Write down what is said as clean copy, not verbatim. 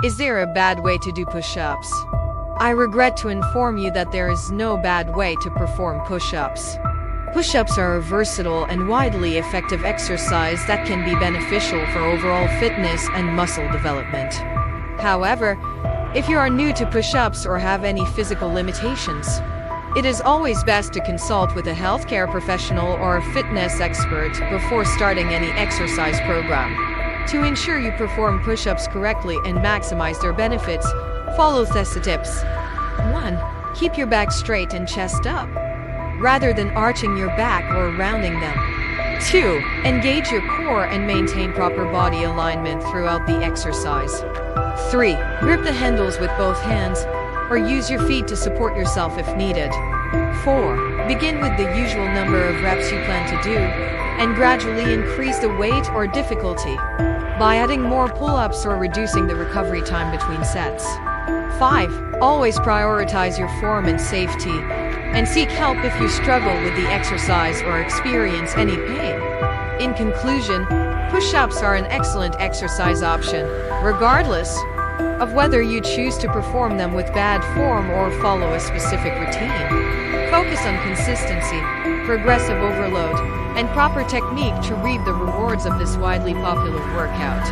Is there a bad way to do push-ups? I regret to inform you that there is no bad way to perform push-ups. Push-ups are a versatile and widely effective exercise that can be beneficial for overall fitness and muscle development. However, if you are new to push-ups or have any physical limitations, it is always best to consult with a healthcare professional or a fitness expert before starting any exercise program. To ensure you perform push-ups correctly and maximize their benefits, follow these tips. 1. Keep your back straight and chest up, rather than arching your back or rounding them. 2. Engage your core and maintain proper body alignment throughout the exercise. 3. Grip the handles with both hands, or use your feet to support yourself if needed. 4. Begin with the usual number of reps you plan to do, and gradually increase the weight or difficulty by adding more pull-ups or reducing the recovery time between sets. 5. Always prioritize your form and safety, and seek help if you struggle with the exercise or experience any pain. In conclusion, push-ups are an excellent exercise option, regardless of whether you choose to perform them with bad form or follow a specific routine. Focus on consistency, progressive overload, and proper technique to reap the rewards of this widely popular workout.